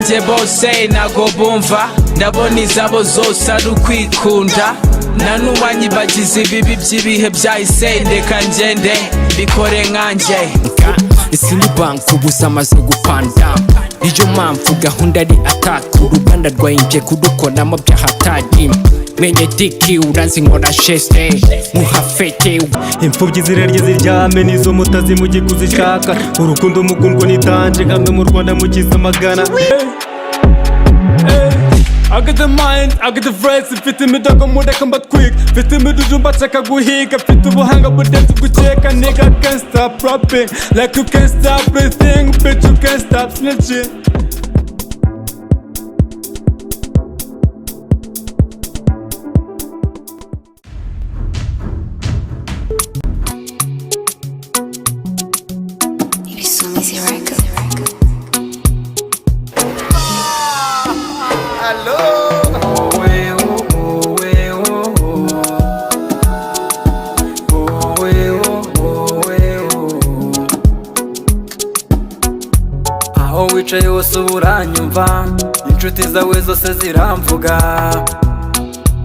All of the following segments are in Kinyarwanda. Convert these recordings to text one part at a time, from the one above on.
Je bose nago bumva ndabona izabo zose ari ukwikunda na n'uwanyibagize ibibi by'ibihe byahise ndeka ngende bikore nkanjye isini bank ubusa amaze gupanda niyo mpamvu gahunda ari ataka uruganda rwayinje kudukoramo byahatari menye diki uranzi nkora sheste muhafete imfubyi zirarye ziryame nizo mutazi mugiye kuzishaka urukundo mukundwa nitanje kandi mu Rwanda mukiza amagana. I got the mind, I got the phrase, mfite imidogo mureka mbatwika, mfite imidudu mbataka guhiga, mfite ubuhanga budenze gukeka, nigga can't stop rapping, like you can't stop breathing, bitch you can't stop snitching. aho wicaye wose uranyumva inshuti zawe zose ziramvuga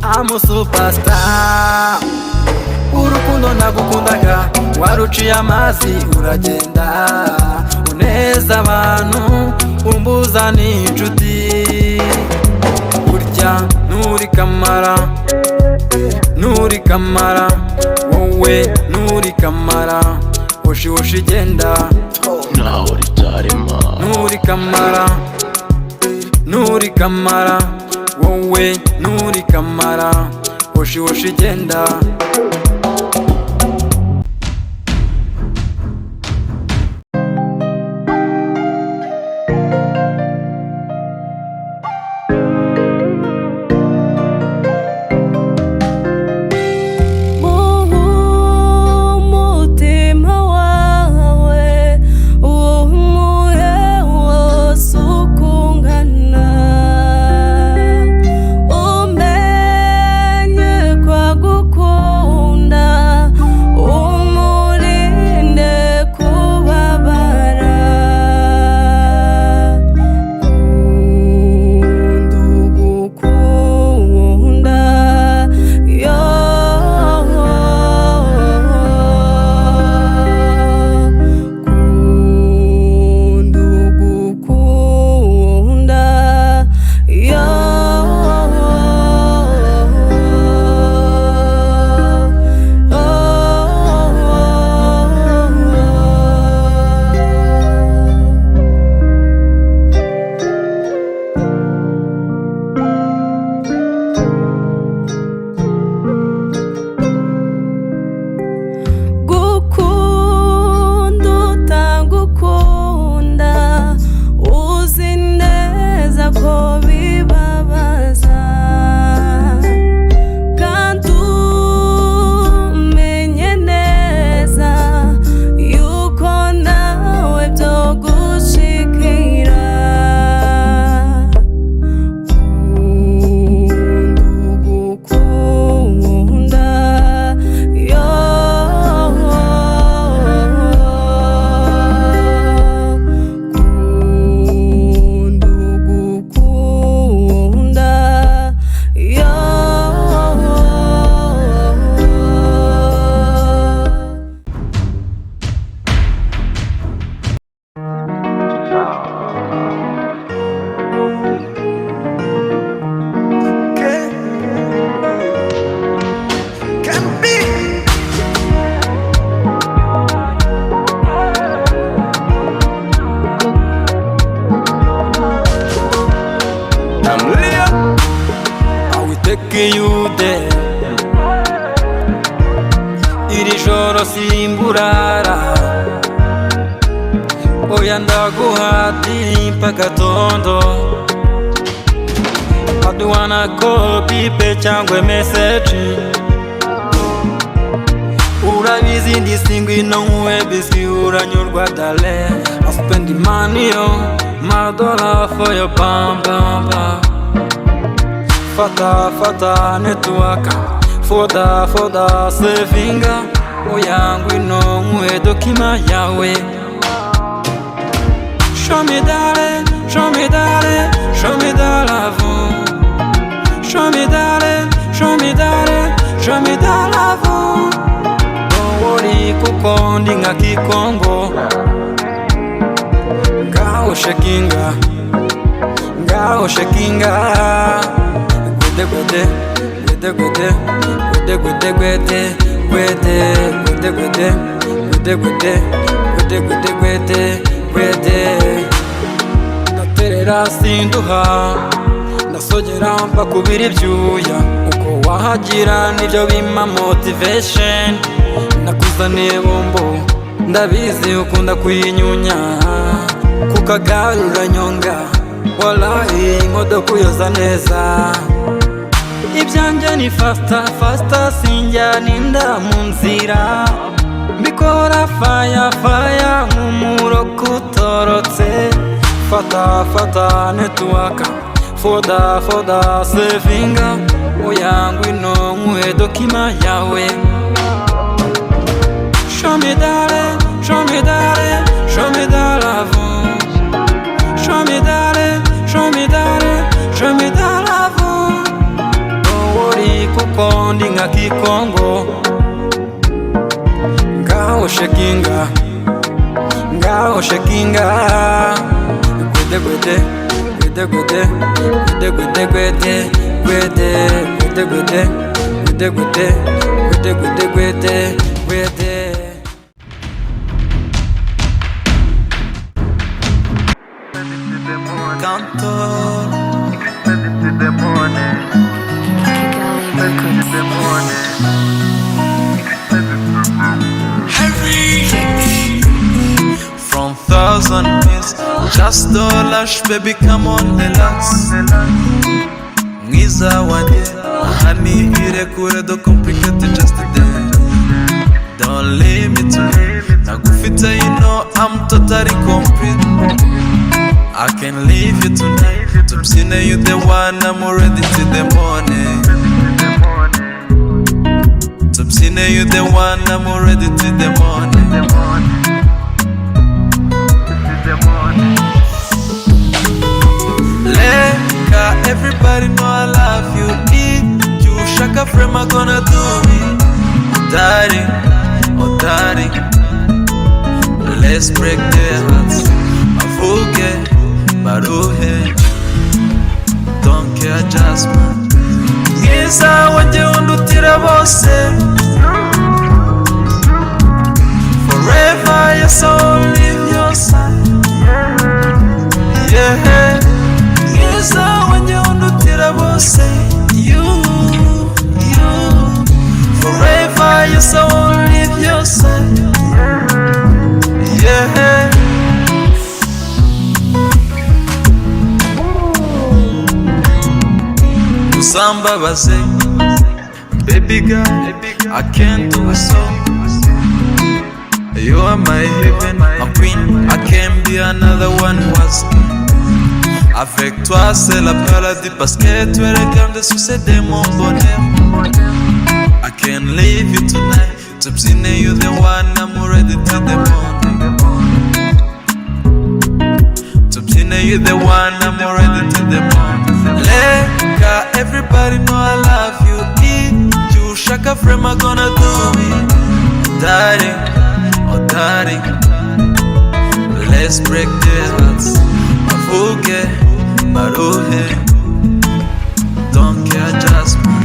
I'm a superstar urukundo nagukundaga waruciye amazi uragenda uneza abantu umbuza n'inshuti burya nuri kamara wowe nuri kamara woshi woshi genda nuri kamara wowe nuri kamara woshi woshi genda. Iri joro simburara oya ndaguhati mpaka tondo aduwana copy pe cyangwa message urabizi ndisingwi no webisi uranyurwa dale I spend the money on my dollar for your bam bam bam fata network foda sevinga oyangu ino mwe dokima yawe show me darling ndi nka kikongo ngaho shakinga ngaho shakinga gwede gwede gwede gwede gwede gwede gwede gwede gwede gwede gwede gwede gwede gwede gwede ndaterera sinduha ndasogera mpa kubira ibyuya uko wahagira nibyo bimpa motivation nakuzaniye bombo ndabizi ukunda kuyinyunya kukagarura nyonga wallahi imodoka uyoza neza ibyanjye ni fasta fasta sinjya ninda mu nzira mbikora faya faya nk'umuro kutorotse fata fata network foda foda sevinga oyangu ino nkuhe dokima yawe show me darling show me darling show me darling show me darling show me darling show me darling don't worry kuko ndi nka kikongo ngaho shakinga ngaho shakinga gwede gwede gwede gwede gwede gwede gwede gwede gwede gwede gwede gwede gwede gwede gwede From thousand miles, just $, baby, come on, relax. Ngiza wanye, honey, irekure do complicated just today. Don't leave me to me. Nagufita, you know I'm totally complete. I can leave you tonight. Tupsine, you the one, I'm already till the morning. Tupsine, you the one, I'm already till the morning. Leka, everybody know I love you. Eat you, shaka frame, I'm gonna do it. Daddy, oh daddy, let's break their hearts. I forget, but oh hey, don't care just man. Ngiza wanje undutira bose. Forever your soul live your side. Yeah, ngiza wanje undutira bose. You, forever your soul live your side. Yeah. Samba base, baby girl, I can't do it so. You are my heaven, my queen, I can't be another one was. Avec toi c'est la paradis parce que tu es le gamme de succès de mon bonheur. I can't leave you tonight, Tupsine, you the one, I'm ready to the morning. Tupsine, you the one, I'm ready to the morning. Leka, everybody know I love you. Eat you, shaka frame, I'm gonna do it. Daddy, oh daddy, let's break their hearts. I forget, but oh hey, don't care just man.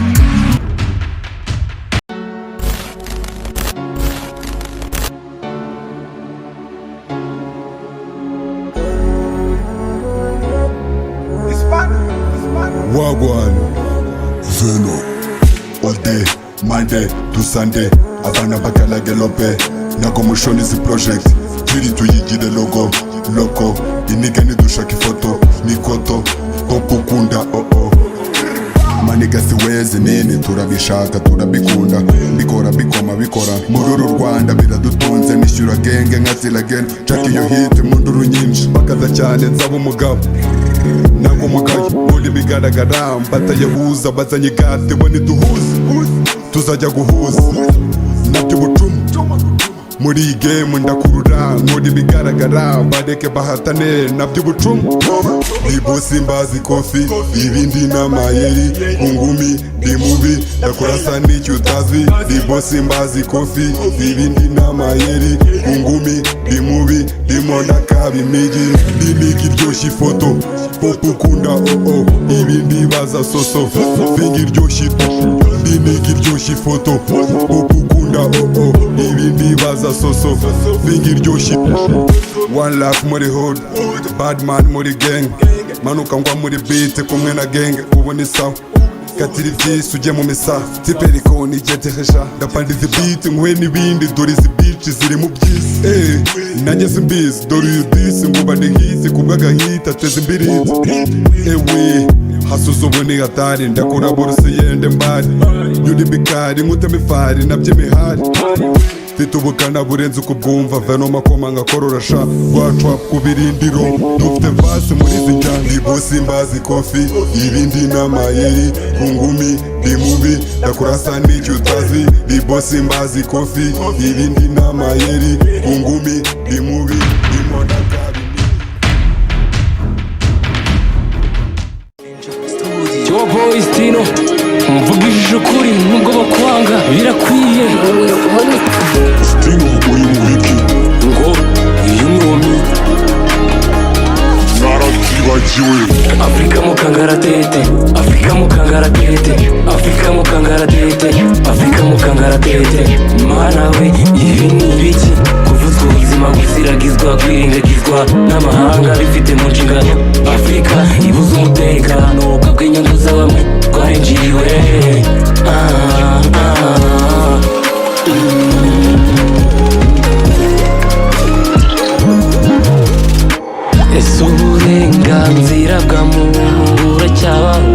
Wagwan, Veno, all day, Monday to Sunday. Abana bakala gelope, nako mushoni zi project. Jiri tuyigide logo, loko. Iniga nidushaki foto, nikoto, okukunda, oh oh. Maniga siwezi nini, turabishaka, turabikunda. Bikora, bikoma, bikora. Mururu Rwanda, biradutunze, nishyura genge, nkazila gen. Chaki yo hit, munduru nyinshi. Bakaza cyane, nzaba umugabo. Nango mugayo, muri bigaragara. Batayahuza, bazanyigate, boni duhuza. Tuzajya guhuza, nabyo bucumu. muri iyi game ndakurura nkora ibigaragara bareke bahatane nabyo ubucumu ndi bosi mbazi kofi ibindi n'amayeri ku ngumi ndi mubi ndakurasa n'icyo utazi ndi bosi mbazi kofi ibindi n'amayeri ku ngumi ndi mubi ndimo ndakaba imigi ndi migi iryoshya ifoto pop ukunda ibindi baza soso fingi iryoshya ndi migi iryoshya ifoto pop ukunda ibindi baza soso fingi iryoshya one life muri hood bad man muri gang manuka ngwa muri beat kumwe na gang ubona isawa katira ivyisi ujye mu misa tiperiko nigeteresha ndapanda izi beat nkwe n'ibindi dore izi bitch ziri mu byisi nanjye simbizi dore uyu disi nguba ndihisi kubw'agahita teza imbiriti ewe hasuza ubu ni hatari ndakora borose yende mbari nyura imikari nkutema ifari nabyo imihari mfite ubukana burenze uko bwumva veno makoma ngakorora sha rwacwa ku birindiro dufite vasi muri izi njyana ndi bosi mbazi kofi ibindi n'amayeri ku ngumi ndi mubi ndakurasa n'icyo utazi ndi bosi mbazi kofi ibindi n'amayeri ku ngumi ndi mubi ndimo ndakaba Yo boys Tino mvugishije ukuri nubwo bakwanga birakwiye Stino uri mu wiki ngo iyo mwomi narakibagiwe Afrika mu kangaratete Afrika mu kangaratete Afrika mu kangaratete Afrika mu kangaratete mana we ibi ni ibiki kuvuzwa ubuzima gusiragizwa kwirengagizwa n'amahanga bifite mu nshingano Afrika ibuze umutekano kubw'inyungu za bamwe twarinjiriwe ese uburenganzira bwa muntu buracyabaho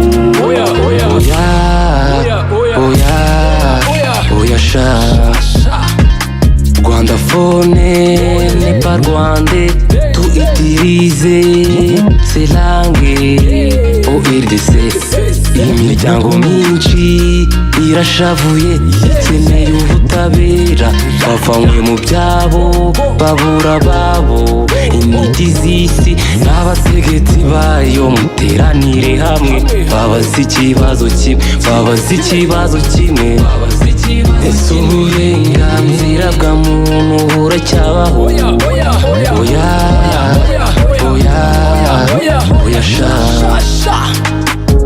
oya sha Rwanda phone n'est pas rwandais tout utiliser c'est langue au RDC imiryango myinshi irashavuye ikeneye ubutabera bavanywe mu byabo babura babo intiti z'isi n'abategetsi bayo muteranire hamwe babaze ikibazo kimwe ese uburenganzira bwa muntu buracyabaho oya sha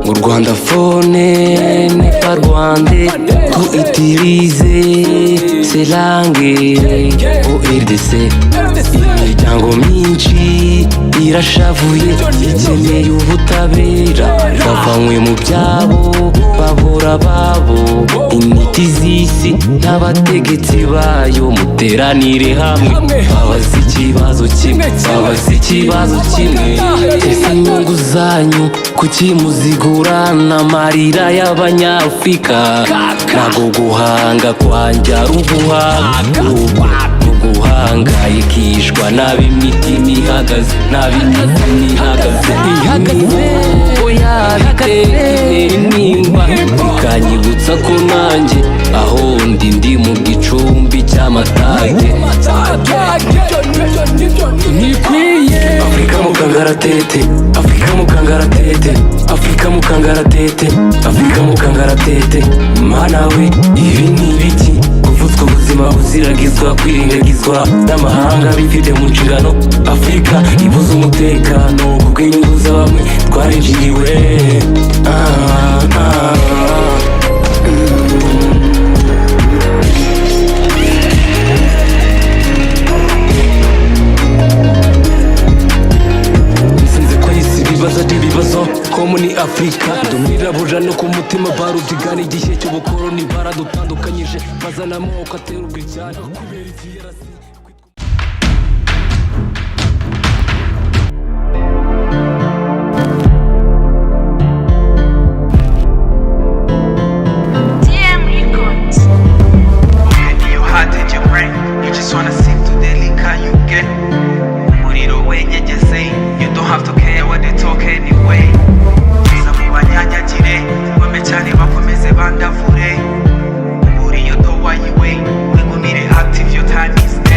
au Rwanda phone n'est pas rwandais tout utiliser c'est langue au RDC imiryango myinshi irashavuye ikeneye ubutabera bavanywe mu byabo babura babo intiti z'isi n'abategetsi bayo muteranire hamwe babaze ikibazo kimwe ese inyungu zanyu kuki muzigurana amarira y'abanyafurika ntago guhanga kwanjye ari guhangayikishwa n'ab'imitima ihagaze oya biteye intimba bikanyibutsa ko nanjye aho ndi mu gicumbi cy'amatage nikwiye Afrika mu kangaratete Afrika mu kangaratete Afrika mu kangaratete Afrika mu kangaratete mana we ibi ni ibiki kuvuzwa ubuzima buziragizwa kwirengagizwa n'amahanga bifite mu nshingano Afrika ibuze umutekano kubw'inyungu za bamwe twarinjiriwe ibibazo ko muri Afrika dumwirabura no ku mutima barudigana igihe cy'ubukoroni baradutandukanyije bazana amoko atera urw'icyana kubera ikiyarasi Active your time is there.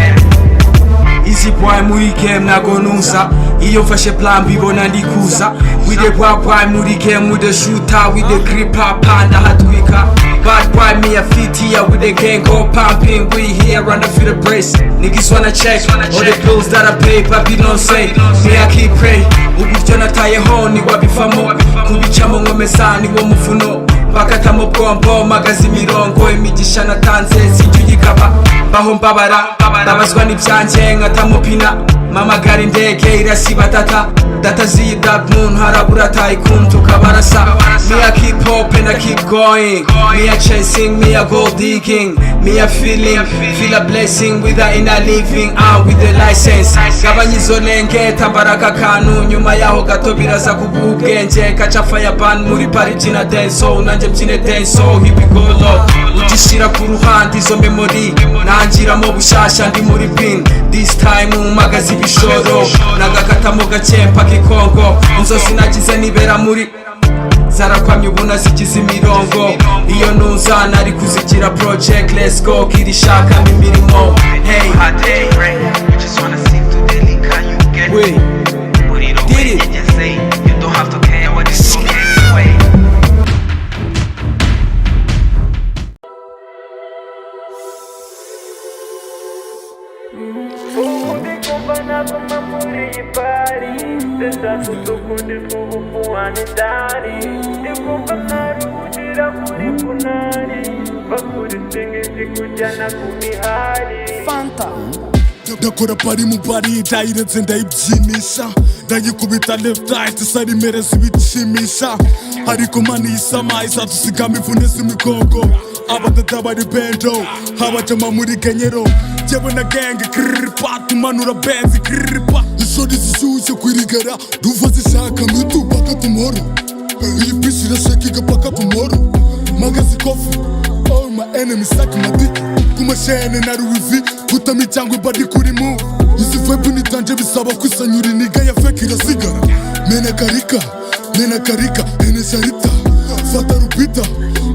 game nago nuza iyo mfashe plan bibona ndikuza with the rap boy muri game with the shooter with the grip panda hatwika bad boy me a fit here with the gang go pumping we here run for the brace niggas wanna check all the bills that I pay papi don't say me I keep pray uburyo natayeho ni wabivamo kubicamo nkomeza ni wo mufuno bakata mu bwombo magazi mirongo imigisha natanze sinjye uyikaba baho mbabara ndabazwa n'ibyanjye nkatamupina mamagara indege irasiba data ziyi dark moon harabura tycoon tukabarasa me I keep hope and I keep going me I chasing me I gold digging me I feel a blessing without in a living out with the license gabanyizo lenge tambaraga kanu nyuma yaho gato biraza kuguha ubwenge kaca fireban muri party na dance nanjye mbyine dance here we go low utishira ku ruhande izo memory nangiramo bushasha ndi muri bin this time umagazi bishoro nagakata mu gakempa kikongo inzozi nagize nibera muri zarakwamye ubuna zigize imirongo iyo nuza nari kuzigira project let's go kirishaka imirimo hey you just wanna see today can you get we put it away and just say you don't have to care what it's okay anyway. ndakora pari mu bari ndayirenze ndayibyinisha ndayikubita left right isari mere zibishimisha ariko mani isama izadusigama imvune z'imigongo abadada bari bendo abajama muri kenyero jewe na gang krpa tumanura benzi krpa ishori zishyushye kwirigara duva zishaka mitu paka tomorrow iyi bitch irashakiga paka tomorrow magazi coffee all my enemies suck my dick kumashene na ruwivi kutami cyangwa body kuri move izi vibe nitanje bisaba kwisanyura iniga ya fake irasigara mena karika ene sharita fata rubita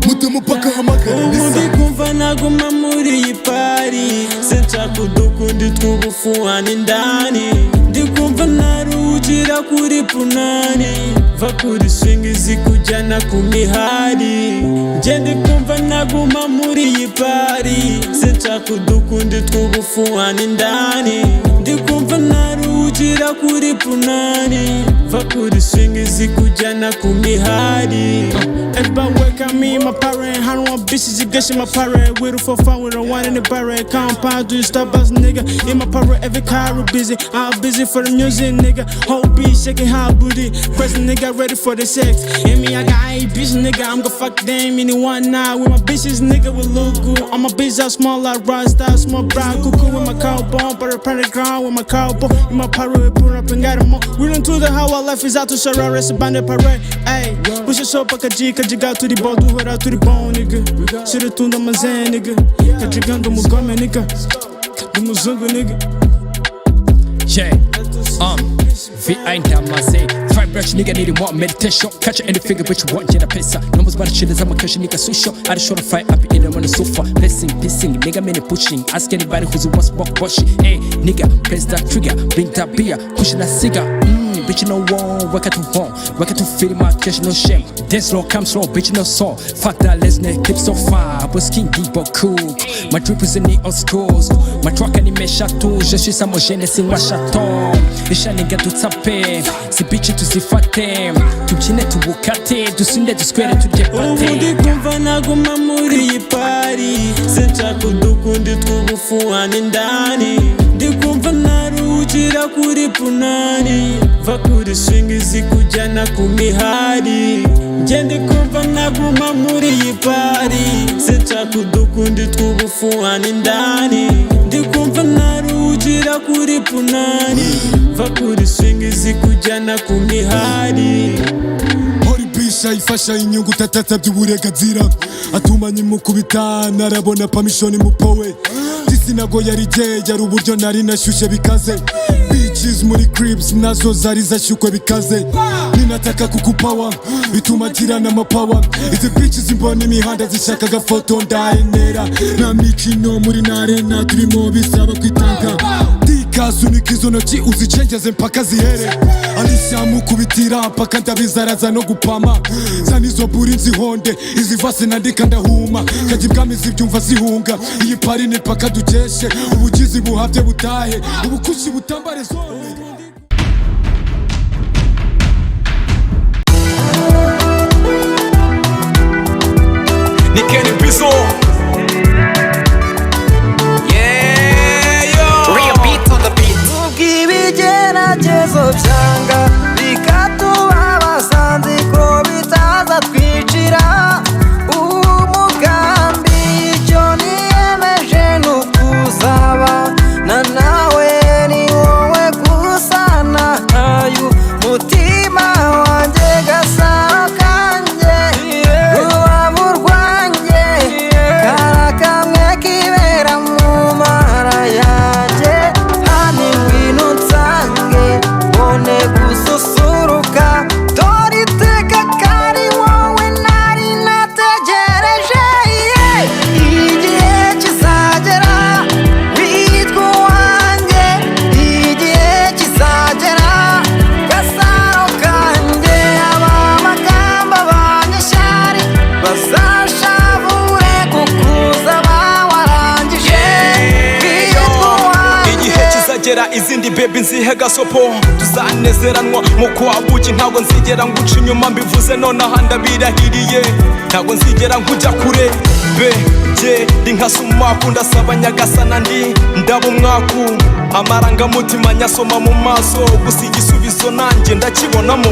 mutemo paka hamagara nisa kumva naguma muri iyi pari sinshaka udukundi tw'ubufuhane indani ndikumva naruhukira kuri punani va kuri swing zikujyana ku mihari nje ndikumva naguma muri iyi pari sinshaka udukundi tw'ubufuhane indani ndikumva naruhukira kuri punani va kuri swing zikujyana ku mihari everybody wake me my parent I don't want bitches you guess my parent with for fun with a one in the barrel compound do you stop us nigga in my parent every car busy I'm busy for the music nigga whole beat shaking hot booty present nigga ready for the sex and me I got 8 bitch nigga I'm gonna fuck them anyone now with my bitches nigga we look good on my bitch out small like Rasta small brown cuckoo with my cowboy but a panic ground with my cowboy in my parent put up and got them all we don't do the how our life is out to Sharara it's a bandit parade ayy push your soap kajiga to the ball do it to the bone nigga shit tunda mazan nigga kajigando mugome nigga the muzungu nigga yeah VI ndamaze Vibrate nigga need more meditation Catch any figure which you want jena pesa Numbers bad shit is I'm a cash nigga social I just show the fight up in the money sofa Blessing, pissing, nigga many pushing Ask anybody who's wants walk bushy Hey nigga, press that trigger Bring that beer, pushing that cigar Bitch you no wrong, work at home Work at to feel my cash no shame Dance slow, come slow, bitch no saw Fuck that let's net clip so far But skin deep but cool My drip is in the old schools My truck anime château Je suis homogène c'est moi chaton Isha nigga tutape Si bitch tuzifate Tubyine tubukate Dusunde duskwere turye pate ubundi kumva naguma muri iyi pari sinshaka udukundi tw'ubufuhane indani ndikumva naruhukira kuri punani va kuri swing zikujyana ku mihari nje ndikumva naguma muri iyi pari sinshaka udukundi tw'ubufuhane indani ndikumva naruhukira kuri punani va kuri swing zikujyana ku mihari Bisha ifasha inyungu tatata by'uburenganzira atuma nyimukubita narabona permission mupowe disinago yari yari uburyo nari nashyushye bikaze bitches muri cribs nazo zari zashyukwe bikaze ninataka kukupawa bituma girana amapawa izi bitches imbona imihanda zishaka gafoto ndaenera na mikino muri narena turimo bisaba kwitanga Sunika sunika izo ntoki uzicengeze mpaka zihere Alicia mukubitira mpaka ndabizaraza no gupama Zana izo buri nzihonde izi vasi nandika ndahuma Kajya ibwami zibyumva zihunga iyi parine mpaka dukeshe ubugizi buhavye butahe ubukushi butambare zone Nikeni Bizo Ibigeragezo byanga bikatubabaza nzi ko bitaza twicira umugambi icyo niyemeje n'ukuzaba na nawe ni wowe gusana ayu mutima wanjye gasaro kanjye rubavu rwanjye karakamwe kibera mu mara yanjye hani ngwino nsange mbone gususuruka dore iteka kari wowe nari nategereje igihe kizagera witwa uwanjye igihe kizagera gasaro kanjye abamagambo abanyeshyari bazashavure kukuza bawarangije witwa uwanjye igihe kizagera izindi baby nzihe gasopo tuzanezeranwa mu kwabuki ntabwo nzigera nguca inyuma mbivuze nonaha ndabirahiriye ntabwo nzigera nkujya kure bege ndi nka sumaku ndasaba nyagasana ndaba umwaku amarangamutima nyasoma mu maso gusa igisubizo nanjye ndakibonamo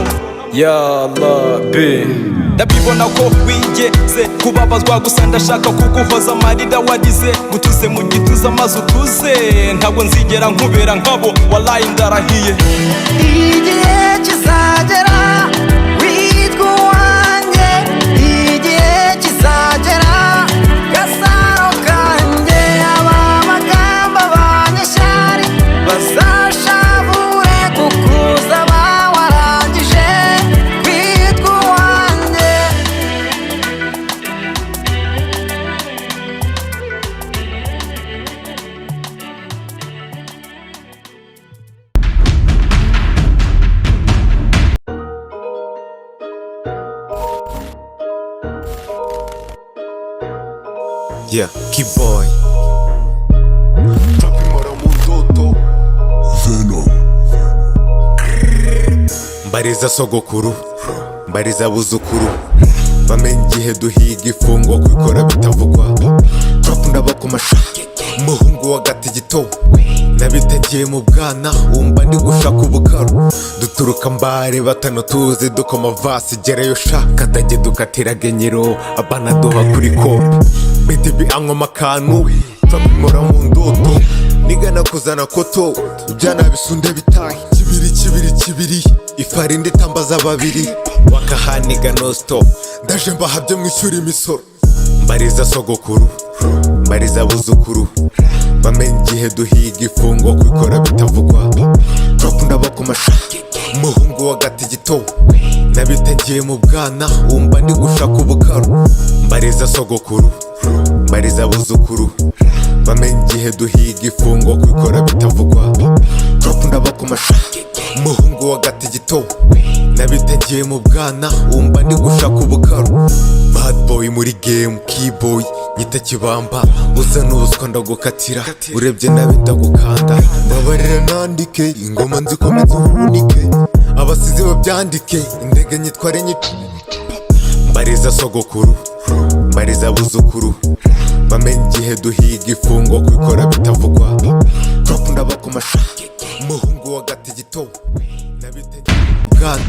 yalla be ndabibona ko wigeze kubabazwa gusa ndashaka kuguhoza amarira warize gutuze mu gituza maze utuze ntabwo nzigera nkubera nkabo wallahi ndarahiye igihe kizagera witwa uwanjye igihe kizagera gasaro kanjye abamagambo abanyeshyari bazashavure kukuza bawarangije witwa uwanjye Yeah, keep boy. Venom Mbariza sogokuru, mbariza buzukuru bamenye igihe duhiga ifungwa kwikora bitavugwa twakunda bakumasha umuhungu w'agatigito nabitegiye mu bwana wumva ndi gushaka ubukaro duturuka mbare batano tuzi dukoma vasi gereyo shaka dage dukatira genyero abana duha kuri kopa BTB ankoma akantu twamimora mu ndoto nigana kuzana koto ibyana bisunde bitahe kibiri ifarinde tambaza babiri wakahaniga no stop ndaje mbahabye mwishyura imisoro mbariza sogokuru mbariza buzukuru bamenye igihe duhiga ifungwa kwikora bitavugwa twakunda bakumasha umuhungu w'agatigito nabitegiye mu bwana wumva ndi gushaka ubukaro mbariza sogokuru mbariza buzukuru bamenye igihe duhiga ifungwa kwikora bitavugwa twakunda bakumasha umuhungu w'agatigito nabitegiye mu bwana wumva ndi gushaka ubukaro bad boy muri game keyboy nyita kibamba uza n'ubuswa ndagukatira urebye nabi ndagukanda mbabarira nandike ingoma nzikomeze ubunike abasizi babyandike indege nyitware mbariza sogokuru mbariza buzukuru bamenye igihe duhiga ifungwa kwikora bitavugwa twakunda bakumasha umuhungu w'agatigito nabitegiye mu bwana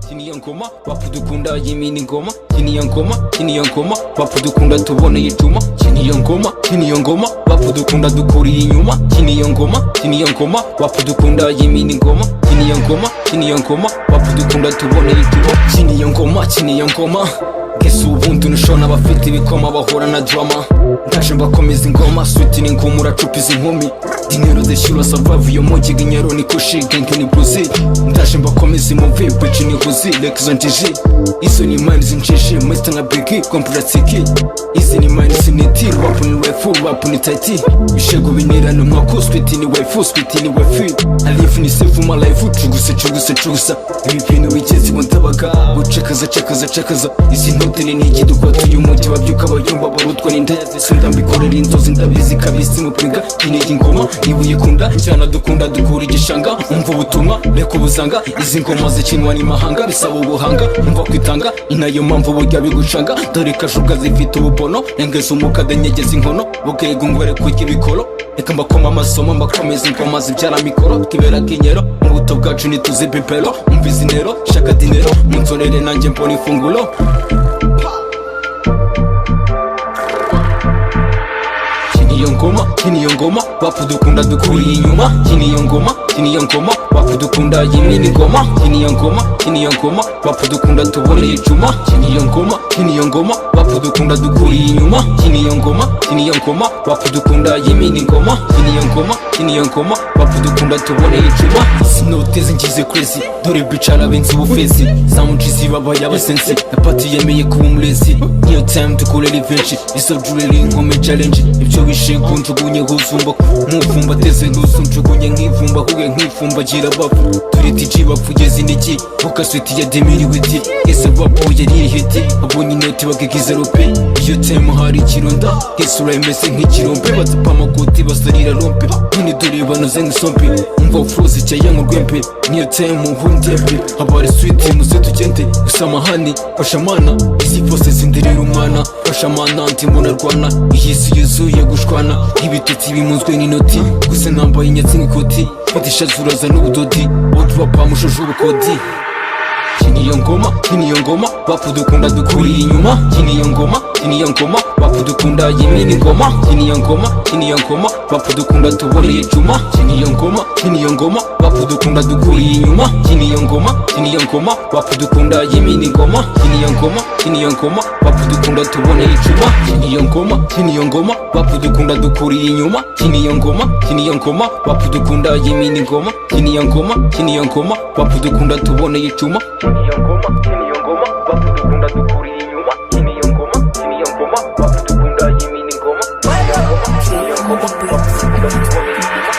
Kiniyo ngoma bapudukunda yimini ngoma kiniyo ngoma bapudukunda tuboneye ijuma kiniyo ngoma bapudukunda dukuriye inyuma kiniyo ngoma bapudukunda yimini ngoma kiniyo ngoma bapudukunda tuboneye ijuma kiniyo ngoma Gese ubundi nushona abafite ibikoma bahora na drama ndaje mbakomeza ingoma sweet ni ngoma uracupiza inkumi dinero zishyura survive yo mogi ginyero ni kushi gang ni bruzi ndaje mfashe mbakomeze muvi bici nihuzi reka izo njiji izo ni mani zinjiji mwita nka bigi kompuratiki izi ni mani siniti rapu ni wefu rapu ni taiti bishego binirana umwako switi ni wefu switi ni wefi alifu ni sefu malaifu cugusa ibi bintu bigeze buntabaga gucekaza izi ntote ni niki dukwatuye umuti wabyuka abayumva barutwa n'indaya zisunda mbikorera inzozi ndabizi kabisi mupinga inigi ngoma ibuye kunda cyana dukunda dukura igishanga umva ubutumwa reka ubuzanga izi ngoma zikinwa n'imahanga bisaba ubuhanga umva kwitanga inayo mpamvu burya bigucanga dore kashuga zifite ububono engeza umukade nyegeza inkono bugego ngwere kurya ibikoro reka mbakoma amasomo mbakomeza ingoma zibyara mikoro twibera kinyero mu buto bwacu ntituzi bibero umva izi nero shaka dinero munzonere nanjye mbona ifunguro kini iyo ngoma bapu dukunda dukuriye inyuma kini iyo ngoma bapu dukunda yimini ngoma kini iyo ngoma bapu dukunda tuboneye icuma kini iyo ngoma bapu dukunda dukuriye inyuma kini iyo ngoma bapu dukunda yimini ngoma kini iyo ngoma bapu dukunda tuboneye icuma sinoteze ngize crazy dore bicara benzi ubufezi zamujizi babaye abasensi napati yemeye kuba umurezi niyo time dukore revenge iso jurere inkome challenge ibyo bishengu njugunye huzumba nk'ufumba teze nusu njugunye nk'ivumba huye nk'ifumba gira bapu turiti jiba kugeza iniki ukaswiti ya demiri witi ese bapu yari hiti abonye inoti bakigize rupe iyo time hari ikironda ese uremese nk'ikirombe bazapa amakoti basarira rompe nyine dore banoze nk'isompe umva ufuzi cyaya nk'urwempe niyo time uhundembe abari sweet musetu ugende gusa amahani fasha mana izi fose zindirira umwana fasha mana ndi munarwana iyi si yuzuye gushwana ibitotsi bimunzwe n'inoti gusa nambaye inyatsi nk'ikoti fatisha zuraza n'ubudodi udwapa mushuje ubukodi kini iyo ngoma bapu dukunda dukuriye inyuma kini iyo ngoma bapu dukunda yimini ngoma kini iyo ngoma bapu dukunda tuboneye icuma kini iyo ngoma bapu dukunda dukuriye inyuma kini iyo ngoma bapu dukunda yimini ngoma kini iyo ngoma bapu dukunda tuboneye icuma kini iyo ngoma bapu dukunda dukuriye inyuma kini iyo ngoma bapu dukunda yimini ngoma kini iyo ngoma bapu dukunda tuboneye icuma kini iyo ngoma bapu dukunda dukuriye inyuma kini iyo ngoma bapu dukunda yimini ngoma kini iyo ngoma bapu dukunda tuboneye icuma.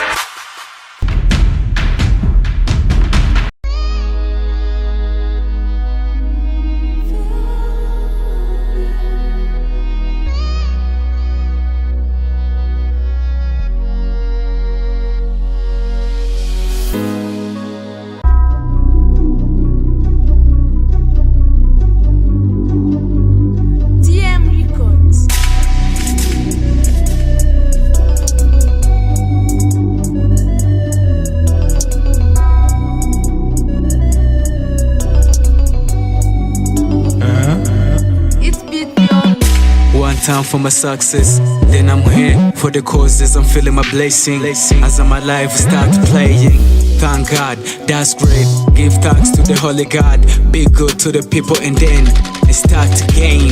Time for my success, then I'm here for the causes. I'm feeling my blessing as I'm alive. Start playing. Thank God, that's great. Give thanks to the Holy God. Be good to the people, and then start to gain.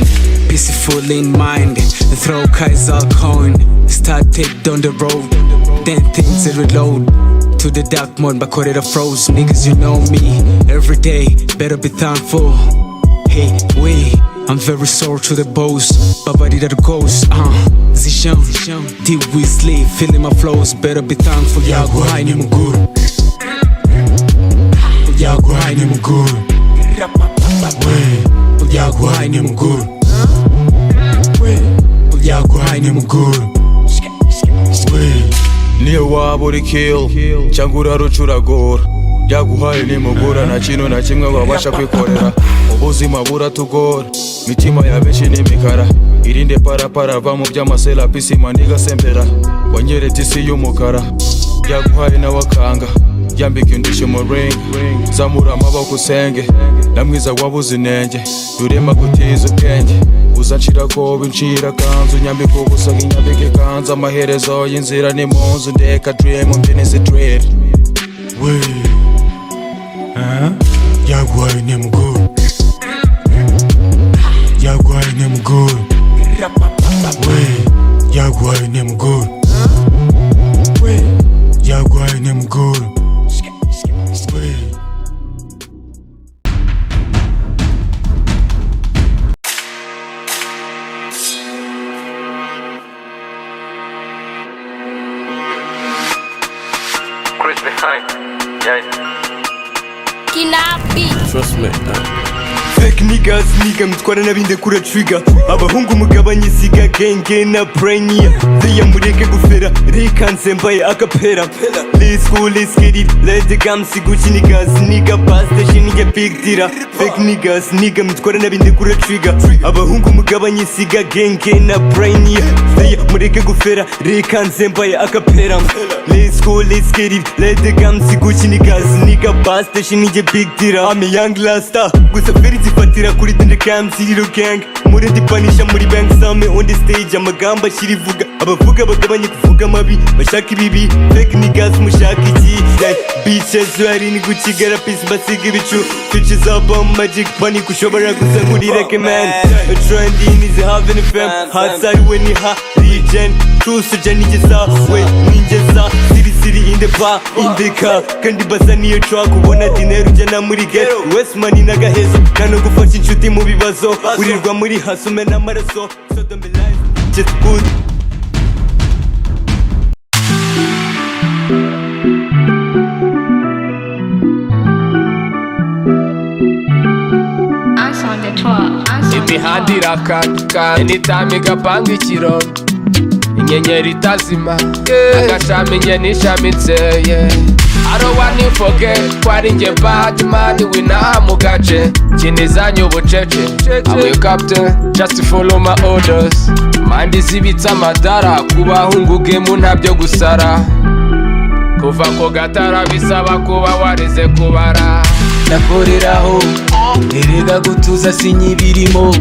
Peaceful in mind, throw Kaiser coin. Start take down the road, then things reload. To the dark mode, but call it a froze. Niggas, you know me. Every day, better be thankful. Hey, I'm very sore to the boss, Baba did that goes, Zishan, D Weasley, feeling my flows, better be thankful, Yago Hai ni muguru. Yago Hai ni muguru. Yago Hai ni muguru. Yago Hai ni muguru. Niyo waba uri kill, cyangwa uraruca uragora. Yaguhaye nimugura nta kintu na kimwe wabasha kwikorera. Ubuzima buratugora, mitima ya benshi ni imikara. Irinde parapara va mu by'amasela pisima ntigasembera. Wanyeretse isi y'umukara, yaguhaye nawe akanga. Yambika indishyi mu ring, zamura amaboko usenge. Namwiza wabuze inenge, rurema gutiza ubwenge. Uzancira koba incira kanzu, nyambika ubusa nk'inyambika ikanzu. Amaherezo y'inzira ni mu nzu, ndeka dream mbyine zidread. Yaguhaye nimuguru. Yaguhaye nimuguru. Yaguhaye nimuguru. Yaguhaye nimuguru. fucking up beat. Trust me. Fake niggas, nigga mutwara nabinde kura trigger. Abahungu mugabanye siga genge na prenia. Theya mureke gufera, rikanze mbaye akapera. Let's go, let's get it. Let the gum see Gucci niggas, nigga pass the shit nigga big dira. Fake niggas, nigga mutwara nabinde kura trigger. Abahungu mugabanye siga genge na prenia. Theya mureke gufera, rikanze mbaye akapera. Let's go, let's get it. Let the gum see Gucci niggas, nigga pass the shit nigga big dira. I'm a young lasta, gusa feri zifatira kuri the camp zero gang. Muri dipanisha muri bank same on the stage amagamba shirivuga. Abavuga bagabanye kuvuga mabi bashaka ibibi. Fake niggas mushaka iki? Bitches wari ni gucigara peace basiga ibicu. Bitches up on magic bunny kushobora gusa nkuri recommend. A trending is having a fam. Hot side when you hot regen. True suja nigeza we ninjeza. City in the bar in the car. Kandi basa niyo truck ubona dinero jana muri get. West money nagahezo. Kano gufasha inshuti mu bibazo. Urirwa muri hasume n'amaraso. So don't be lying. Just good. imihanda irakaka anytime igapanga ikirombe inyenyeri itazima agashami nge nishamitse I don't wanna forget kwari nge Batman winaha mu gace kinizanye ubucece I'm your captain just to follow my orders mandi zibitsa amadara kubahungu game ntabyo gusara kuva ko gatara bisaba kuba warize kubara nakoreraho erega gutuza sinyibirimo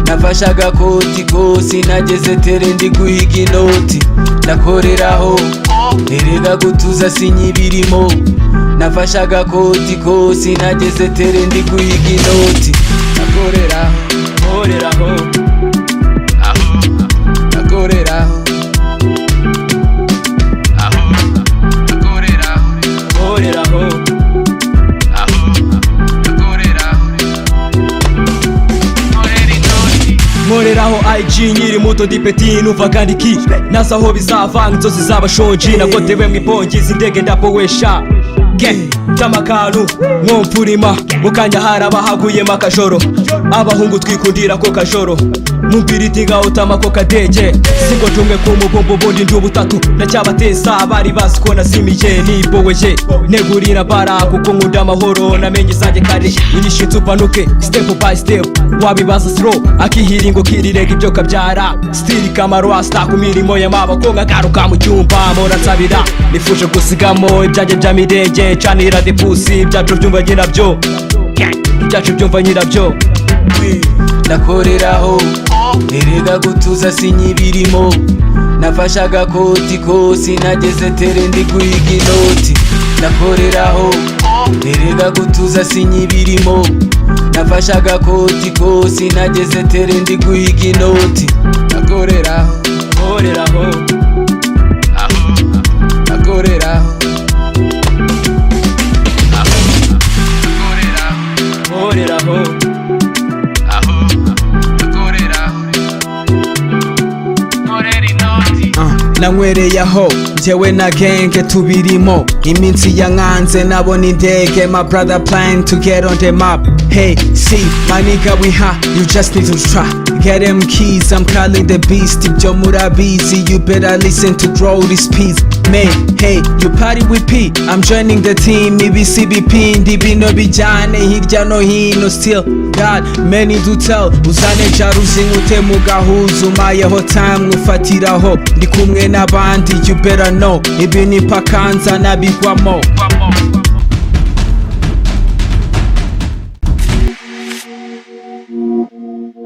nafashaga koti kose nageze tere ndi guhiga inoti nakoreraho erega gutuza sinyibirimo nafashaga koti kose nageze tere ndi guhiga inoti nakoreraho nakoreraho nkoreraho IG nyiri muto dipeti numva kandi ki nasaho bizavanga inzozi z'abashonji nagotewe mw'ipongizi indege ndapowesha by'amakaru mwomfurima mukanya harabahaguyemo akajoro abahungu twikundira ko kajoro mumbiriti ngautama ko kadege singo tumwe kumubombo ubundi ndi ubutatu ndacyabatesa bari bazi ko nazimiye niboweje negurira bara kuko nkunda amahoro namenye izanjye kare inyishinze upanuke step by step wabibaza slow akihiringo kirirega ibyo kabyara stili kamaro asta ku mirimo y'amaboko nkagaruka mu cyumba muransabira nifuje gusigamo ibyanjye by'amirenge canira de pussy byacu byumva nyirabyo byacu byumva nyirabyo nakoreraho erega gutuza sinyibirimo nafashaga koti kose nageze tere ndi guhiga inoti nakoreraho erega gutuza sinyibirimo nafashaga koti kose nageze tere ndi guhiga inoti nakoreraho nakoreraho nanywereyeho njyewe na genge tubirimo iminsi yankanze nabona indege my brother plan to get on the map hey see my nigga we hot you just need to try get them keys I'm calling the beast ibyo murabizi you better listen to grow this piece man hey you party with P I'm joining the team ibcbp ndi bino bijyane hirya no hino still God many do tell uzane jaruzi nkute mu gahuzu umayeho time ufatiraho ndi kumwe n'abandi you better know ibi ni pakanza nabigwamo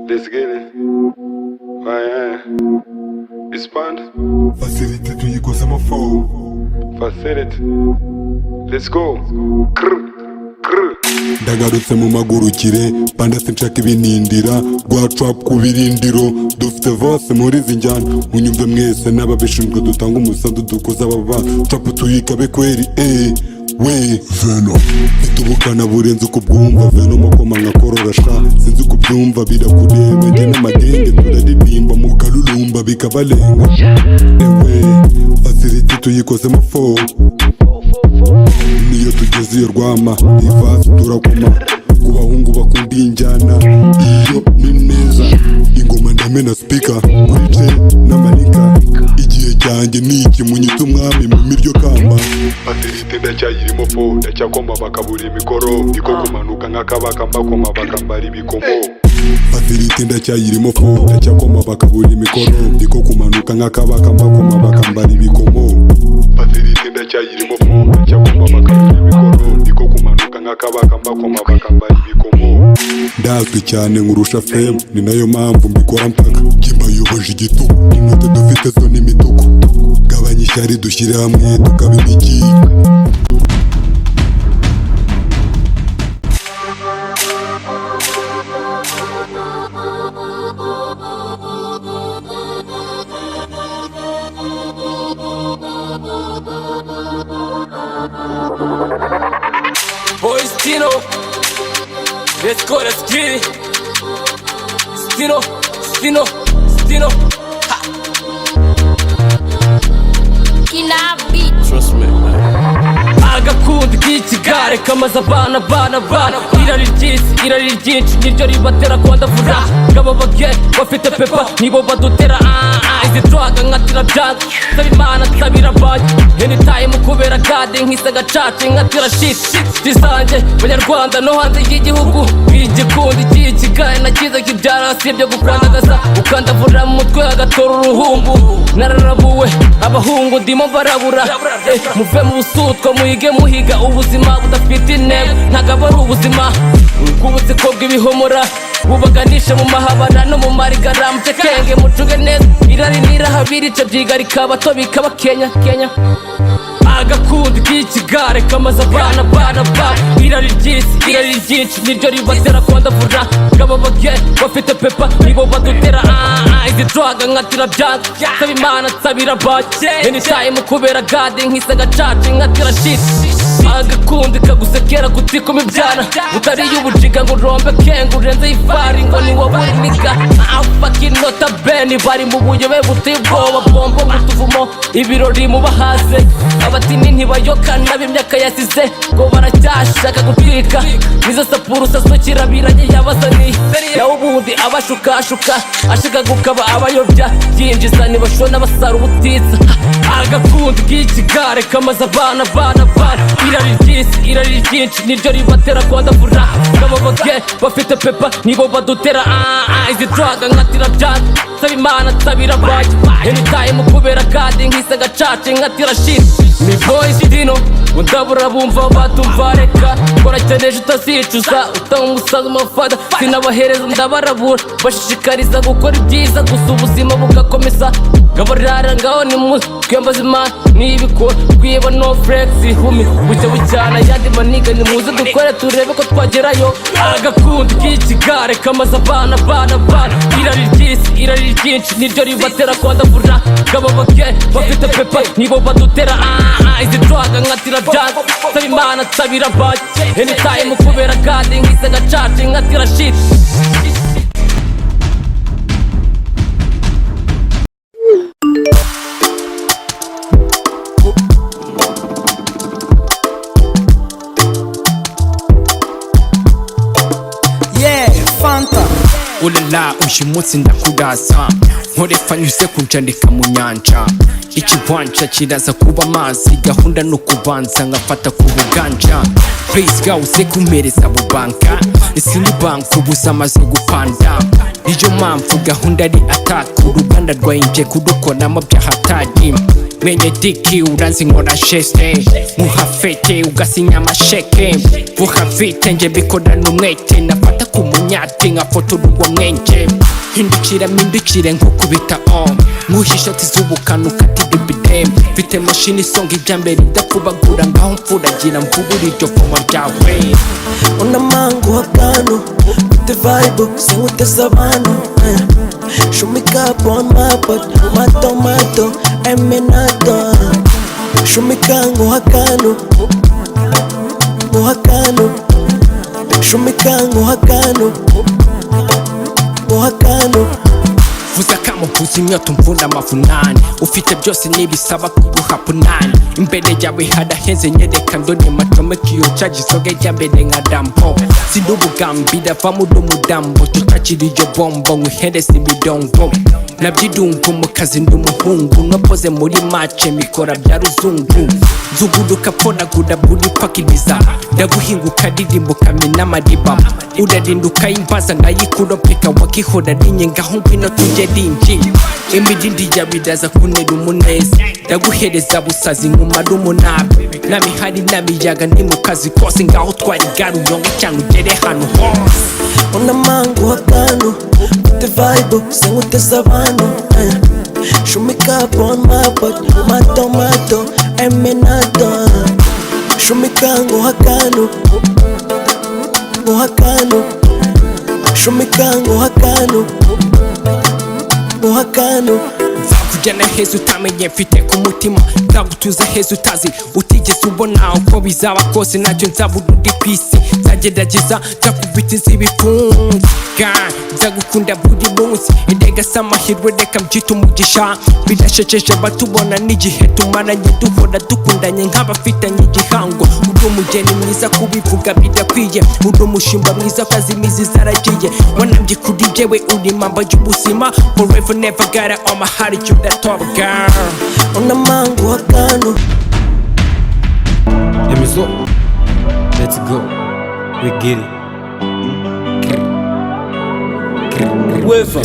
Let's get it. Expand. Facility tuyikoze amafo. Facility. Let's go. Ndagarutse mu magurukire panda sinshaka ibinindira rwa trap ku birindiro dufite vose muri izi njyana unyumve mwese n'ababishinzwe dutanga umusanzu dukoze ababa trap tuyikabe kweri we Veno itubukana burenze uko bwumva Veno makoma nkakororasha sinzi uko byumva birakureba njye n'amadenge turaririmba mu karurumba bikabalenga ewe facility tuyikoze amafo niyo tugeze iyo Rwama ivasi turakoma ku bahungu bakunda injyana iyo ni neza ingoma ndamena speaker wicaye n'amanika igihe cyanjye ni iki munyita umwami mu miryo kamba facilite ndacyayirimo fo ndacyakoma bakabura imikoro ndiko kumanuka nk'akabaka mbakoma bakambara ibikomo facilite ndacyayirimo fo ndacyakoma bakabura imikoro ndiko kumanuka nk'akabaka mbakoma bakambara ibikomo facilite ndacyayirimo fo ndacyakoma bakabura imikoro ndiko kumanuka nk'akabaka mbakoma bakambara ibikomo ndazwi cyane nkurusha fame ni nayo mpamvu mbikora mpaka kimayoboje igitugu inote dufite zo n'imituku gabanya ishyari dushyire hamwe tukaba imigi Boys, Tino, let's go, let's get it. Stino. Trust me, man. Agakundi k'ikigare kamaze abana irari ryinshi niryo ribatera kwandavura ngabo bage bafite pepa nibo badutera izi twaga nkatira byanga saba imana nsabira baye anytime kubera gade nkisa gacace nkatira shit zizanjye banyarwanda no hanze y'igihugu igikundi cy'ikigare nakiza kibyara sibyo gukwandagaza ukandavura mu mutwe agatora uruhumbu nararabuwe abahungu ndimo barabura muve mu busutwa muhige muhiga ubuzima budafite intego ntabwo ari ubuzima bw'ubutsiko bw'ibihomora bubaganisha mu mahabara no mu marigara mucekenge mucuge neza irari nirahabirice byiga rikaba to bikaba Kenya agakundi k'ikigare kamaze abana irari ryinshi niryo ribatera kwandavura ngabo bage bafite pepa nibo badutera izi twaga nkatira byanga saba imana nsabira baye anytime kubera gade nkisa gacace nkatira shit agakundi kagusekera gutikoma ibyana utariye ubujiga ngo urombe kenga urenze ifari ngo ni wowe niga fucking nota bene bari mu buyobe buteye ubwoba bombo mu tuvumo ibirori mu bahaze abatini ntibayokana b'imyaka yasize ngo baracyashaka gutwika nizo sapuru sasukira biranye yabazaniye nawe ubundi abashukashuka ashaka gukaba abayobya yinjiza ntibashona basara ubutitsa agakundi k'ikigare kamaze abana irari ryinshi niryo ribatera kwandavura ngabo bage bafite pepa nibo badutera izi twaga nkatira byanga saba imana nsabira baye anytime kubera gade nkisa gacace nkatira shit mi boys Tino undabura bumva batumva reka kora cyane ejo utazicuza utanga umusaza umafada sinabahereza ndabarabura bashishikariza gukora ibyiza gusa ubuzima bugakomeza ngabarara ngaho ni muzi twembaza imana nibikora twiba no flex humi bucya bucyana yandi maniga ni muzi dukore turebe ko twagerayo agakundi k'ikigare kamaze abana irari ryinshi niryo ribatera kwandavura ngabo bage bafite pepa nibo badutera izi twaga nkatira byanga saba imana nsabira baye anytime kubera gade nkisa gacace nkatira shit Ulala uyu munsi ndakuraza nkorefa nyuze kunjandika mu nyanja ikibanca kiraza kuba amazi gahunda no kubanza ngafata ku buganja please ga uze kumpereza bubanka isindi bank ubusa amaze gupanda niyo mpamvu gahunda ari ataka uruganda rwayinje kudukoramo byahatari mwenye diki uranzi nkora geste muhafete ugasinya amasheke buhafite nje bikorana umwete nafata ku munyati nkafotora uwo mwenge hindukire nkukubita nkuhisha tizubukana ukatira ibidem mfite mashini isonga ibyambere idakubagura ngaho mfuragira mvubura iryo voma ryawe una mango hakano mfite vibe sinkuteza abantu show me up on my butt my tomato eminado show me kango hakano show me kango hakano vuza kamuvuza inyota umvuna amavunane ufite byose nibisaba kuguha punani imbere yawe hadahenze nyereka ndoni macomeka iyo caji isoge rya mbere nka dambo sinubugambira va muri umudambo tutakira iyo bombo nkwihereza ibidongo nabyidungu mu kazi ndi umuhungu napoze muri mace mikora bya ruzungu nzuguruka ponagura buri pakiriza ndaguhinguka ririmbo kamena amariba urarinduka imbaza nkayikuropeka wakihora rinye ngaho ngwino tujye rinji imirindi yawe iraza kunera umuneza ndaguhereza busazi nkumara umunabi n'amihari n'amiyaga ni mu kazi kose ngaho twari gare uyonge cyangwa ugere hano hose unamangu hakano the vibe senguteza abantu shumika on my butt tomato emenado shumika ngo hakano shumika ngo hakano nzakujyana heza utamenye mfite ku mutima nzagutuza heza utazi utigeze ubona uko bizaba kose ntacyo nzabura undi ku isi nzagerageza nzakubita inzibifunze nzagukunda buri munsi erega si amahirwe reka mbyita umugisha birashekeje batubona n'igihe tumaranye duhora dukundanye nk'abafitanye igihango uri umugeni mwiza kubivuga bidakwiye uri umushimba mwiza kazi imizi zaragiye wanambye kuri jewe uri impamba y'ubuzima forever never gotta on my heart you that top girl unamangu hakano Emizo, let's go, we get it.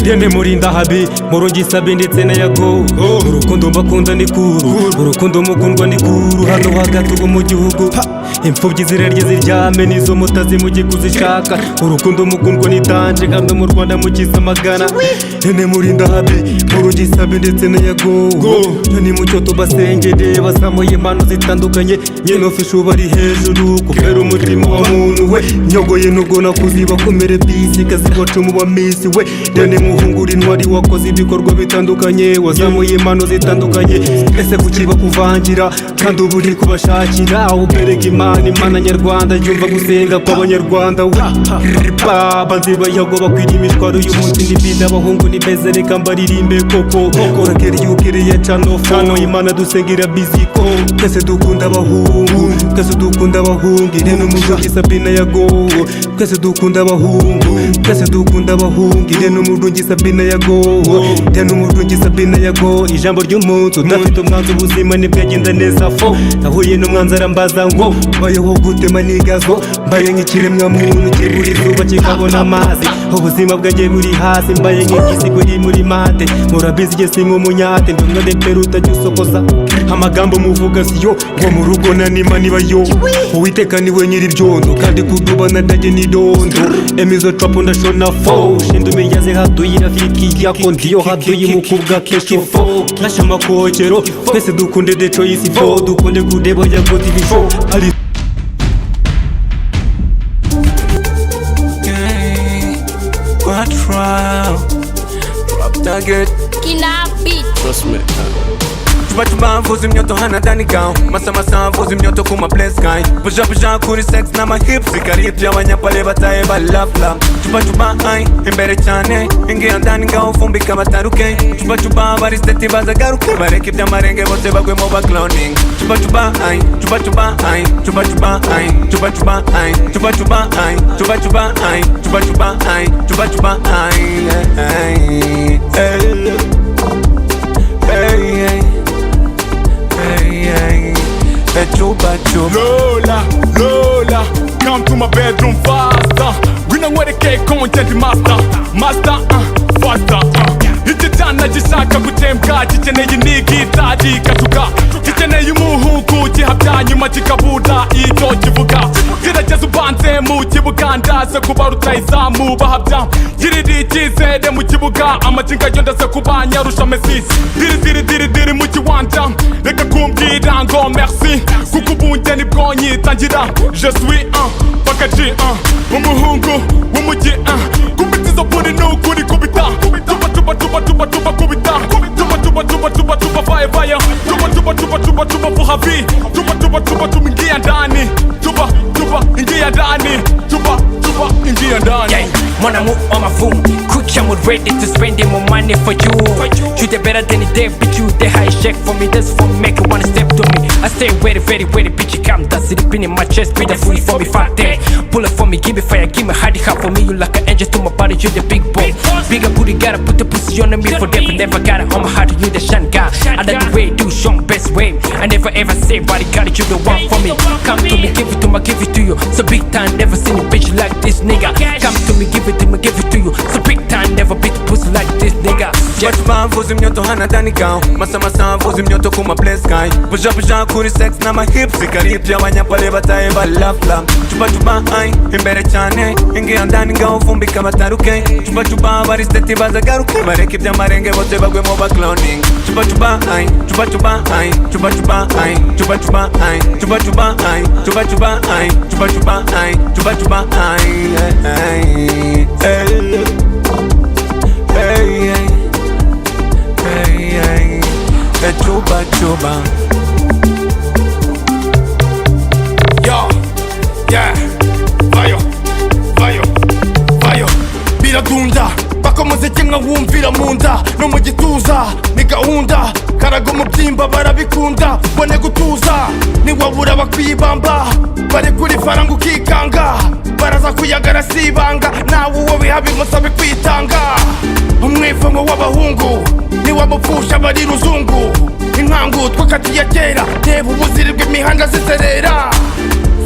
Yende murinda habi murungi sabi ndetse na yago urukundo mbakunda ni kuru urukundo mukundwa ni kuru hano hagati ubu mu gihugu imfubyi zirarye ziryame nizo mutazi mujye kuzishaka urukundo mukundwa ni danje kandi mu Rwanda mukiza magana yende murinda habi murungi sabi ndetse na yago ni mucyo tubasengere basamuye impano zitandukanye nyene ofisho bari hejuru kubera umutima wa muntu we nyogoye nugo nakuziba komere bisi kazigoca mu bamisi we Dene muhungura intwari wakoze ibikorwa bitandukanye wazamuye impano zitandukanye ese kukiba kuvangira kandi ubu uri kubashakira ubereka imana nyarwanda yumva gusenga kw'abanyarwanda we baba nzibayago bakwira imitwaro y'umunsi n'ibindi abahungu ni beza reka mbaririmbe koko urakera iyo ukiriye cano fano imana dusengera biziko twese dukunda abahungu twese dukunda abahungu irene umurungi Sabina yago twese dukunda abahungu twese dukunda abahungu irene umurungi Sabina yago irene umurungi Sabina yago ijambo ry'umuntu udafite umwanzi ubuzima ntibwagenda neza fo nahuye n'umwanzi arambaza ngo bayeho gutema nigazo mbaye nk'ikiremwa muntu kibura izuba kikabona amazi ubuzima bwanjye buri hasi mbaye nk'igisigo iri muri mate murabizi igihe si nk'umunyate ndumva ndepera utajya usokoza amagambo muvuga siyo ngo mu rugo nanima nibayo uwiteka niwe nyiri ibyondo kandi kuduba nadage n'idondo emizo trapo ndashona fo shindume yaze haduye rafiki yako ndiyo haduye mukubwa kesho fo nasha makokero twese dukunde the choice fo dukunde kudebo ya go tv fo ali What trial drop target Kinabi trust me Chupa mvuzi mnyoto hana dani gao Masa mvuzi mnyoto kuma place guy Puja kuri sex na ma hips Ikarip ya wanyapale bataye ba love love Chupa ay imbere cyane Ingia dani gao fumbi kama taruke Chupa bari steti baza garuke Bareke bya marenge bose bagwe mo ba cloning Chupa ay ay Chupa ay ay Lola, come to my bedroom faster. We know where the cake content master, faster. Ikichana gishaka gutembwa gikeneye n'igitaji katuka gikeneye umuhugu gihabya nyuma kikabuda icyo kivuga gerageza ubanze mu kibuga ndaze kuba rutayizamu bahabya girira icyizere mu kibuga amakinga yo ndaze kuba nyarusha Messi diri mu kiwanja reka kumbwira ngo merci kuko ubunge nibwo nyitangira je suis pakaji umuhungu w'umujyi kubitizo buri n'ukuri kubita tuba kubita tuba fire tuba fuhavi tuba ingia ndani tuba ingia ndani tuba ingia ndani Mon amour on m'a fou, I'm ready to spend more money for you. You the better than the day, bitch. You the high check for me. That's for me, make you wanna step to me. I stay very, bitch. You come, that's it, pin in my chest. Be the fool for me, fuck that. Pull it for me, give me fire, give me hardy heart for me. You like an angel to my body, you the big boy. Bigger booty, gotta put the pussy on me for them. Never got it on my heart, you the shine guy. I like the way you do, show best way. I never ever say, body got it, you the one for me. Come to me, give it to me, give it to you. So big time, never seen a bitch like this nigga. Come to me, give it to me, give it to you. So big time, never beat the pussy like this nigga. Batman vuza imyoto hana dani gao. Masa vuza imyoto kuma place guy. Puja kuri sex na ma hips ikarip y'abanyapale bataye ba love. Chupa ai imbere cyane ingi andani gao vumbi kabataruke. Chupa bari steti bazagaruke bareke by'amarenge bose bagwe mu ba cloning. Chupa ai chupa ai chupa ai chupa ai chupa ai chupa ai chupa ai chupa ai hey chupa Yo, yeah, vayo biradunda bako muziki nka wumvira munda no mu gituza ni gahunda karago mu byimba barabikunda bone gutuza ni wabura bakwibamba bari kuri faranga ukikanga baraza kuyagara sibanga nawe uwo bihabi musabe kwitanga umwivumo w'abahungu ni wamupfusha bari ruzungu inkangu twakatiye kera reba ubuziri bw'imihanda ziserera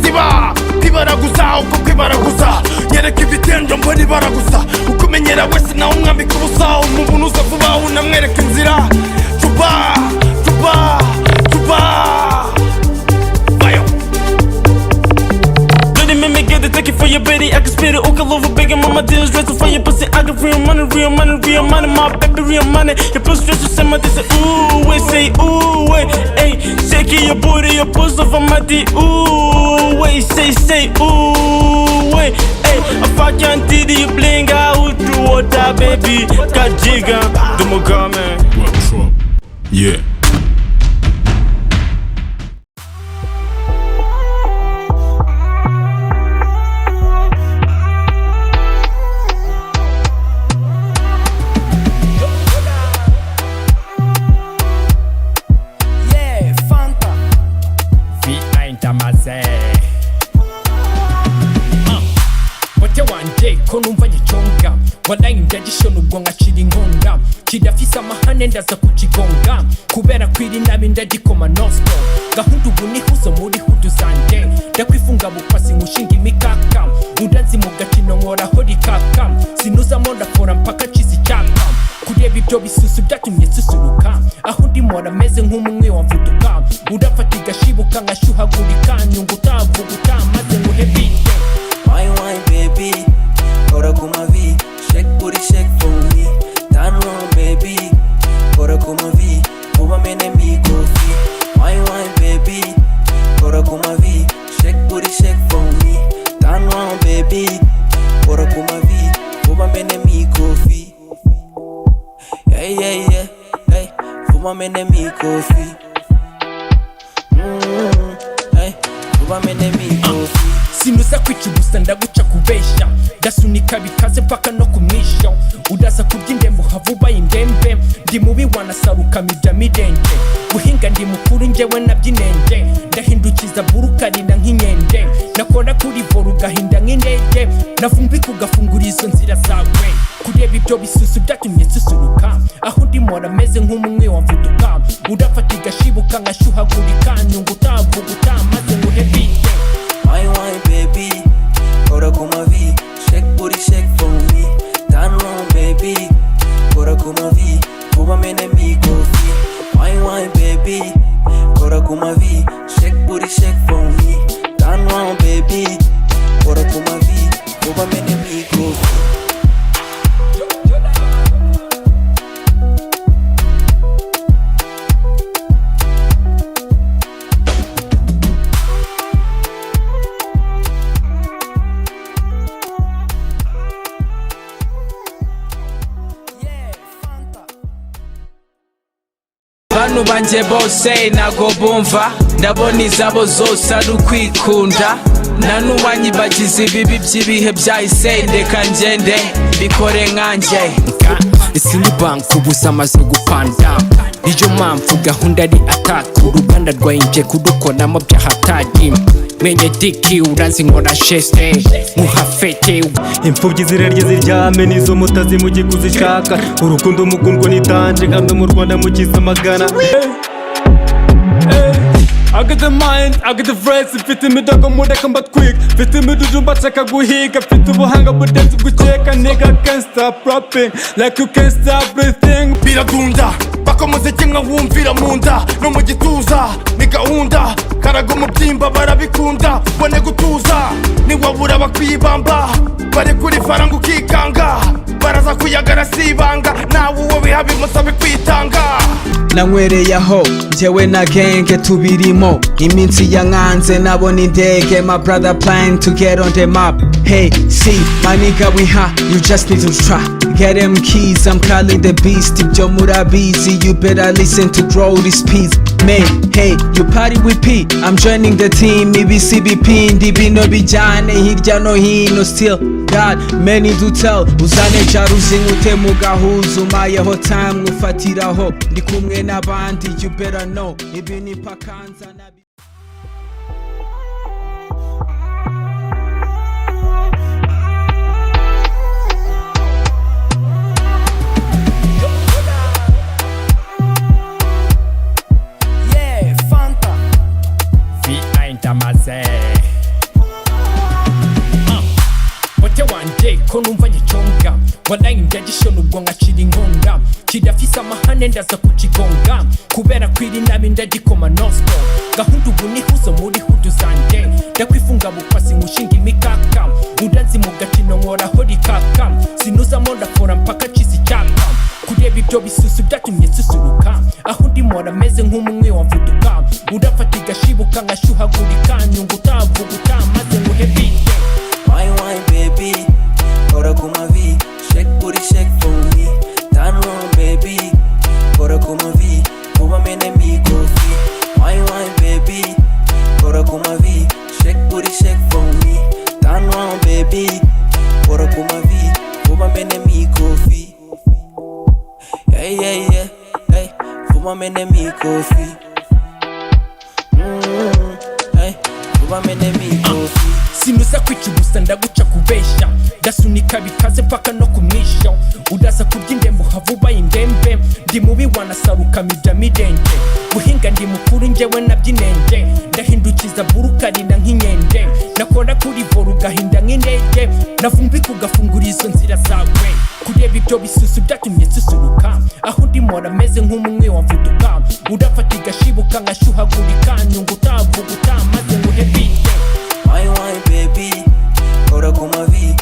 ziba kwibaraguza uko kwibaraguza nyereka ibitendo mbona ibaraguza ukumenyera wese nawe umwambika ubusa umubunu uza vuba unamwereka inzira chupa vayo. Make me get it, take it for your baby. I can spit it, all over big and mama deals dressing for your pussy. I got real money, my baby, real money. Your pussy dress to say my this, ooh, wait, say, ooh, wait, ayy, shaking your booty, your pussy over my D, ooh, wait, say, ooh, wait, ayy, I fuck your auntie, you bling out to water, baby, kajiga, do mugame. Yeah. Konumva gichonga walayi ndagishona ubwo ngacira inkonda kidafise amahane ndaza kukigonga kubera kwiri nabi ndagikoma nosto gahunda ubu nihuzo muri hudu zanje ndakwifunga bukwasi nkushinga imikaka udanzi mu gakino nkoraho rikaka sinuzamo ndakora mpaka cizi cyaka kureba ibyo bisusu byatumye nsusuruka aho ndimora meze nk'umwe wamvuduka urafata igashibuka nkashyuhagurika nyungu utavuguta maze nguhe bite wine baby Kora kuma V, shake booty shake for me. Turn around baby, kora kuma V, kuba mene mi kofi. Wine baby, kora kuma V, shake booty shake for me. Turn around baby, kora kuma V, kuba mene mi kofi. Yeah, hey, kuba mene mi kofi. Hey, kuba mene mi kofi. Sinuza kwicugusa ndaguca kubesha ndasunika bikaze paka no kumwisha udaza kurya indembo havuba indembe ndi mubi wanasaruka mirya midende guhinga ndi mukuru njyewe nabyinenge ndahindukiza burukarina nk'inkende nakora kuri voru gahinda nk'indege navumbika ugafungura izo nzira zawe kureba ibyo bisusu byatumye nsusuruka aho ndimora meze nk'umwe wamvuduka urafata igashibuka nkashyuhagurika nyungu utavuguta maze nguhe bite Wine baby, kora kuma V, shake booty shake for me. Turn around baby, kora kuma V, kuba mene mi kofi. Wine baby, kora kuma V, shake booty shake for me. Turn around baby, kora kuma V, kuba mene mi kofi. Bano banje bose nago bumva ndabona izabo zose ari ukwikunda nta n'uwanyibagiza ibibi by'ibihe byahise ndeka ngende bikore nkanjye isi ni banki ubusa amaze gupanda niyo mpamvu gahunda ari ataka uruganda rwayinje kudukoramo byahatari menye diki uranzi nkora sheste muhafete imfubyi zirarye ziryame nizo mutazi mujye kuzishaka urukundo mukundwa nitanje kandi mu Rwanda mukiza amagana I got the mind, I got the phrase mfite imidago mureka mbatwika mfite imidudu mbataka guhiga mfite ubuhanga budenze gukeka nigga can't stop rapping like you can't stop breathing biradunda bako muziki nka wumvira mu nda no mu gituza ni gahunda karago mu byimba barabikunda bone gutuza niwabura bakwibamba bari kuri faranga ukikanga baraza kuyagara sibanga nawe uwo bihabi musabe kwitanga nanywereye aho njyewe na genge tubirimo iminsi yankanze nabona indege my brother plan to get on the map hey see my nigga we hot you just need to try get them keys I'm calling the beast ibyo murabizi you better listen to grow this piece man hey you party with P I'm joining the team ibcbp ndi bino bijyane hirya no hino still God many do tell uzane jaruzi nkute mu gahuza umayeho time ufatiraho ndi kumwe n'abandi you better know ibi ni pakanza nabi yeah Fanta vi intamaze Wate wanje ko numva nyiconga walayi ndagishona ubwo ngacira inkonga kidafise amahane ndaza kukigonga kubera kwiri nabi ndagikoma nosto gahunda ubu nihuzo muri hudu zanje ndakwifunga bukwasi nkushinga imikaka udanzi mu gakino nkoraho rikaka sinuzamo ndafora mpaka cizi cyaka kureba ibyo bisusu byatumye nsusuruka aho ndimora meze nk'umwe wamvuduka urafata igashibuka nkashyuhagurika nyungu utavuguta maze nguhe bite wine baby kora kuma vi shake booty shake for me turn around baby kora kuma vi kuba mene mi kofi wine baby kora kuma vi shake booty shake for me turn around baby kora kuma vi kuba mene mi kofi yeah hey kuba mene mi kofi hey kuba mene mi kofi sinuza kwicugusa ndaguca kubesha ndasunika bikaze mpaka no kumwisha udaza kurya indembo havuba indembe ndi mubi wanasaruka mida midende guhinga ndi mukuru njyewe nabyinenge ndahindukiza burukarina nk'inkende nakora kuri voru ugahinda nk'indege navumbika ugafungura izo nzira zawe kureba ibyo bisusu byatumye nsusuruka aho ndimora meze nk'umwe wamvuduka urafata igashibuka nkashyuhagurika nyungu utavuguta maze nguhe bite wine baby kora kuma vi